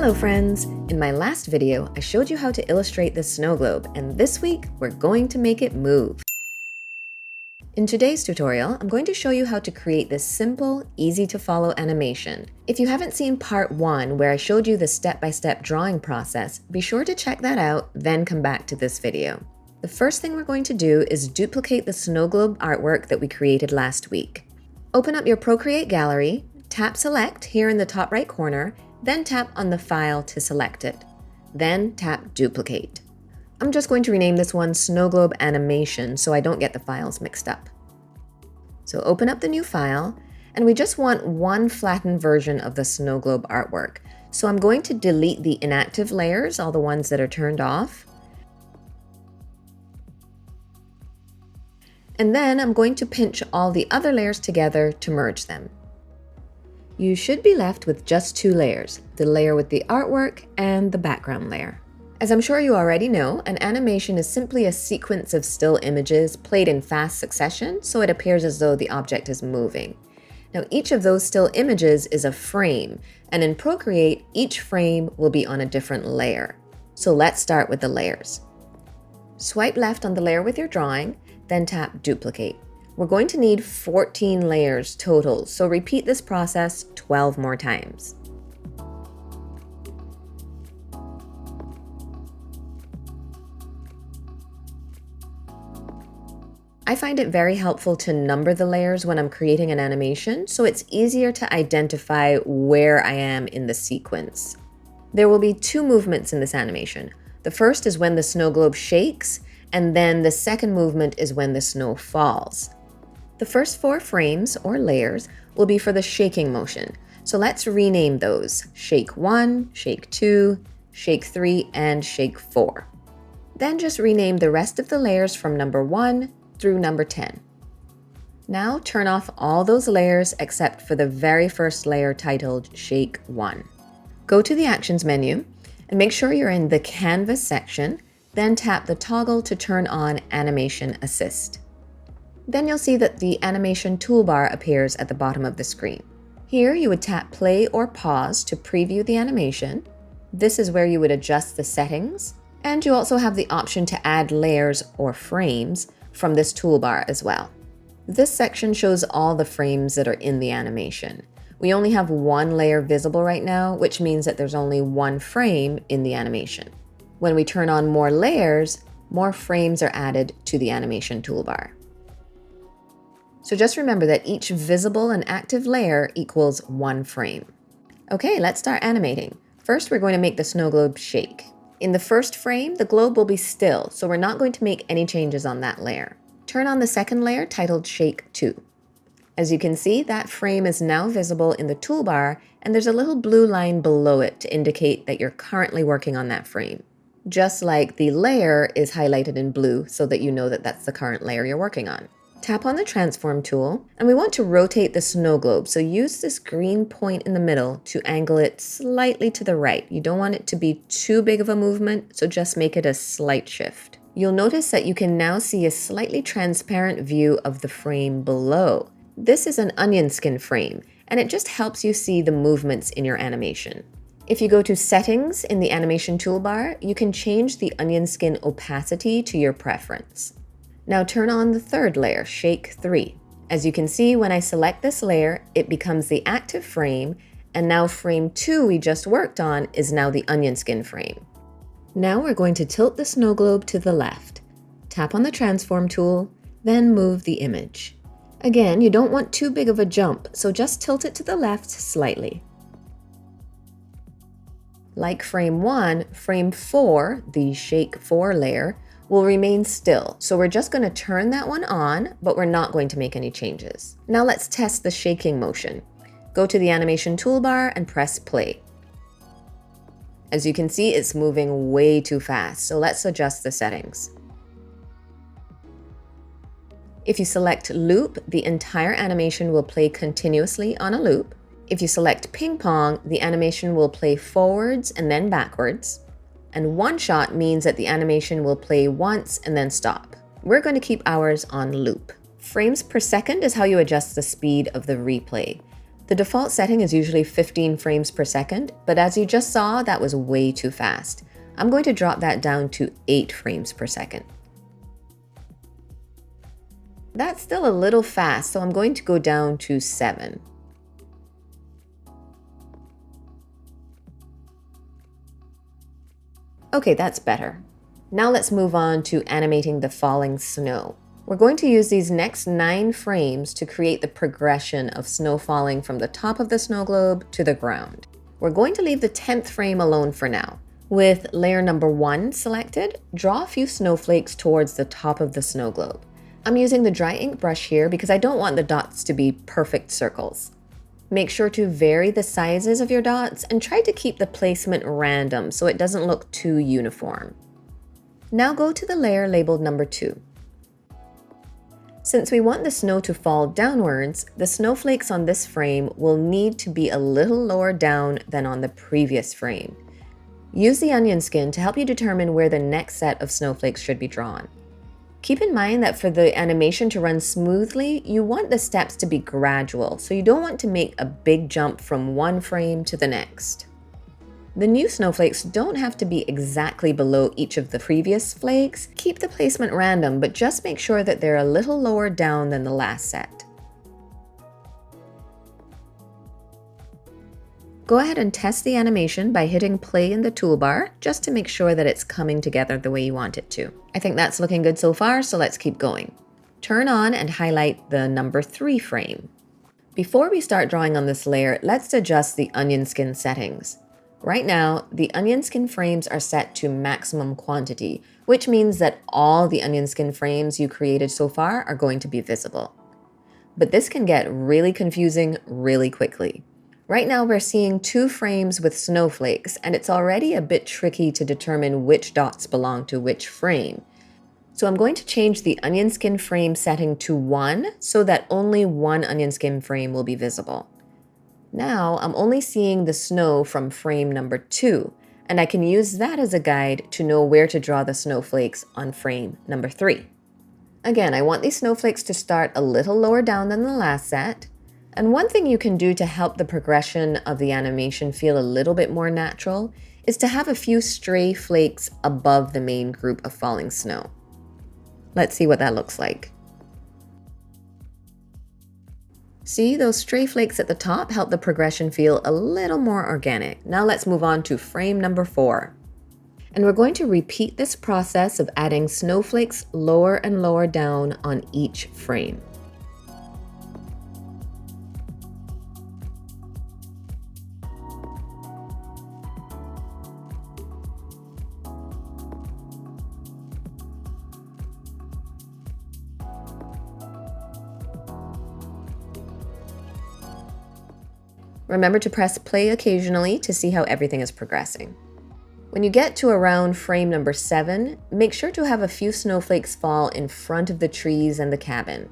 Hello friends! In my last video, I showed you how to illustrate the snow globe, and this week, we're going to make it move. In today's tutorial, I'm going to show you how to create this simple, easy to follow animation. If you haven't seen part 1 where I showed you the step-by-step drawing process, be sure to check that out, then come back to this video. The first thing we're going to do is duplicate the snow globe artwork that we created last week. Open up your Procreate gallery, tap Select here in the top right corner, then tap on the file to select it. Then tap Duplicate. I'm just going to rename this one Snow Globe Animation so I don't get the files mixed up. So open up the new file, and we just want one flattened version of the snow globe artwork. So I'm going to delete the inactive layers, all the ones that are turned off. And then I'm going to pinch all the other layers together to merge them. You should be left with just two layers, the layer with the artwork and the background layer. As I'm sure you already know, an animation is simply a sequence of still images played in fast succession, so it appears as though the object is moving. Now, each of those still images is a frame, and in Procreate, each frame will be on a different layer. So let's start with the layers. Swipe left on the layer with your drawing, then tap Duplicate. We're going to need 14 layers total, so repeat this process 12 more times. I find it very helpful to number the layers when I'm creating an animation, so it's easier to identify where I am in the sequence. There will be two movements in this animation. The first is when the snow globe shakes, and then the second movement is when the snow falls. The first 4 frames, or layers, will be for the shaking motion. So let's rename those: Shake 1, Shake 2, Shake 3, and Shake 4. Then just rename the rest of the layers from number 1 through number 10. Now turn off all those layers except for the very first layer titled Shake 1. Go to the Actions menu and make sure you're in the Canvas section, then tap the toggle to turn on Animation Assist. Then you'll see that the animation toolbar appears at the bottom of the screen. Here you would tap play or pause to preview the animation. This is where you would adjust the settings, and you also have the option to add layers or frames from this toolbar as well. This section shows all the frames that are in the animation. We only have one layer visible right now, which means that there's only one frame in the animation. When we turn on more layers, more frames are added to the animation toolbar. So just remember that each visible and active layer equals one frame. Okay, let's start animating. First, we're going to make the snow globe shake. In the first frame, the globe will be still, so we're not going to make any changes on that layer. Turn on the second layer titled Shake 2. As you can see, that frame is now visible in the toolbar, and there's a little blue line below it to indicate that you're currently working on that frame. Just like the layer is highlighted in blue so that you know that that's the current layer you're working on. Tap on the Transform tool, and we want to rotate the snow globe, so use this green point in the middle to angle it slightly to the right. You don't want it to be too big of a movement, so just make it a slight shift. You'll notice that you can now see a slightly transparent view of the frame below. This is an onion skin frame, and it just helps you see the movements in your animation. If you go to Settings in the Animation toolbar, you can change the onion skin opacity to your preference. Now turn on the third layer, Shake 3. As you can see, when I select this layer, it becomes the active frame, and now frame 2 we just worked on is now the onion skin frame. Now we're going to tilt the snow globe to the left. Tap on the Transform tool, then move the image. Again, you don't want too big of a jump, so just tilt it to the left slightly. Like frame 1, frame 4, the Shake 4 layer, will remain still. So we're just going to turn that one on, but we're not going to make any changes. Now let's test the shaking motion. Go to the animation toolbar and press play. As you can see, it's moving way too fast, so let's adjust the settings. If you select loop, the entire animation will play continuously on a loop. If you select ping pong, the animation will play forwards and then backwards. And one shot means that the animation will play once and then stop. We're going to keep ours on loop. Frames per second is how you adjust the speed of the replay. The default setting is usually 15 frames per second, but as you just saw, that was way too fast. I'm going to drop that down to 8 frames per second. That's still a little fast, so I'm going to go down to 7. Okay, that's better. Now let's move on to animating the falling snow. We're going to use these next 9 frames to create the progression of snow falling from the top of the snow globe to the ground. We're going to leave the 10th frame alone for now. With layer number 1 selected, draw a few snowflakes towards the top of the snow globe. I'm using the dry ink brush here because I don't want the dots to be perfect circles. Make sure to vary the sizes of your dots and try to keep the placement random so it doesn't look too uniform. Now go to the layer labeled number 2. Since we want the snow to fall downwards, the snowflakes on this frame will need to be a little lower down than on the previous frame. Use the onion skin to help you determine where the next set of snowflakes should be drawn. Keep in mind that for the animation to run smoothly, you want the steps to be gradual, so you don't want to make a big jump from one frame to the next. The new snowflakes don't have to be exactly below each of the previous flakes. Keep the placement random, but just make sure that they're a little lower down than the last set. Go ahead and test the animation by hitting play in the toolbar, just to make sure that it's coming together the way you want it to. I think that's looking good so far, so let's keep going. Turn on and highlight the number 3 frame. Before we start drawing on this layer, let's adjust the onion skin settings. Right now, the onion skin frames are set to maximum quantity, which means that all the onion skin frames you created so far are going to be visible. But this can get really confusing really quickly. Right now we're seeing 2 frames with snowflakes, and it's already a bit tricky to determine which dots belong to which frame. So I'm going to change the onion skin frame setting to 1 so that only one onion skin frame will be visible. Now I'm only seeing the snow from frame number 2, and I can use that as a guide to know where to draw the snowflakes on frame number 3. Again, I want these snowflakes to start a little lower down than the last set. And one thing you can do to help the progression of the animation feel a little bit more natural is to have a few stray flakes above the main group of falling snow. Let's see what that looks like. See, those stray flakes at the top help the progression feel a little more organic. Now let's move on to frame number 4. And we're going to repeat this process of adding snowflakes lower and lower down on each frame. Remember to press play occasionally to see how everything is progressing. When you get to around frame number 7, make sure to have a few snowflakes fall in front of the trees and the cabin.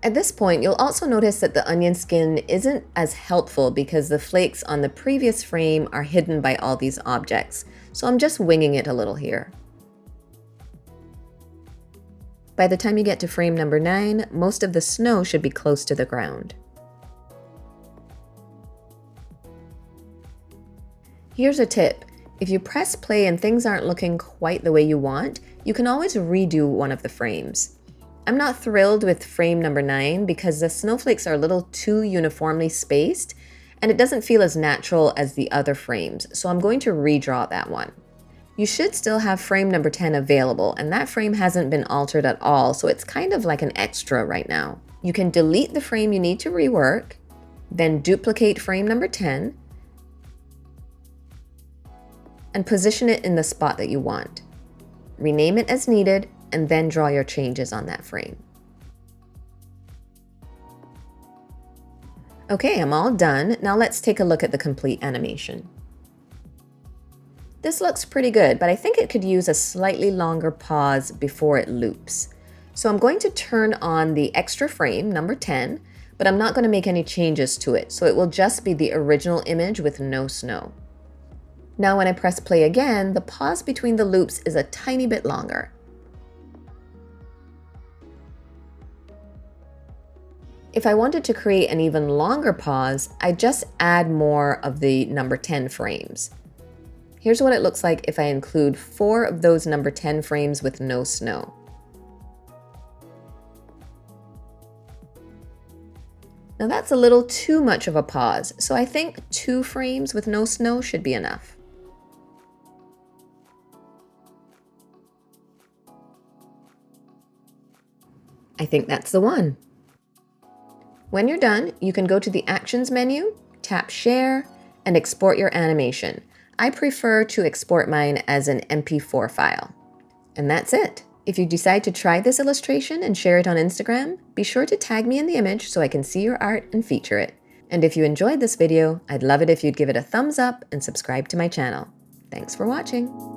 At this point, you'll also notice that the onion skin isn't as helpful because the flakes on the previous frame are hidden by all these objects, so I'm just winging it a little here. By the time you get to frame number 9, most of the snow should be close to the ground. Here's a tip. If you press play and things aren't looking quite the way you want, you can always redo one of the frames. I'm not thrilled with frame number 9 because the snowflakes are a little too uniformly spaced and it doesn't feel as natural as the other frames, so I'm going to redraw that one. You should still have frame number 10 available, and that frame hasn't been altered at all, so it's kind of like an extra right now. You can delete the frame you need to rework, then duplicate frame number 10, and position it in the spot that you want. Rename it as needed, and then draw your changes on that frame. Okay, I'm all done. Now let's take a look at the complete animation. This looks pretty good, but I think it could use a slightly longer pause before it loops. So I'm going to turn on the extra frame, number 10, but I'm not going to make any changes to it, so it will just be the original image with no snow. Now when I press play again, the pause between the loops is a tiny bit longer. If I wanted to create an even longer pause, I just add more of the number 10 frames. Here's what it looks like if I include 4 of those number 10 frames with no snow. Now that's a little too much of a pause, so I think 2 frames with no snow should be enough. I think that's the one. When you're done, you can go to the Actions menu, tap Share, and export your animation. I prefer to export mine as an MP4 file. And that's it. If you decide to try this illustration and share it on Instagram, be sure to tag me in the image so I can see your art and feature it. And if you enjoyed this video, I'd love it if you'd give it a thumbs up and subscribe to my channel. Thanks for watching.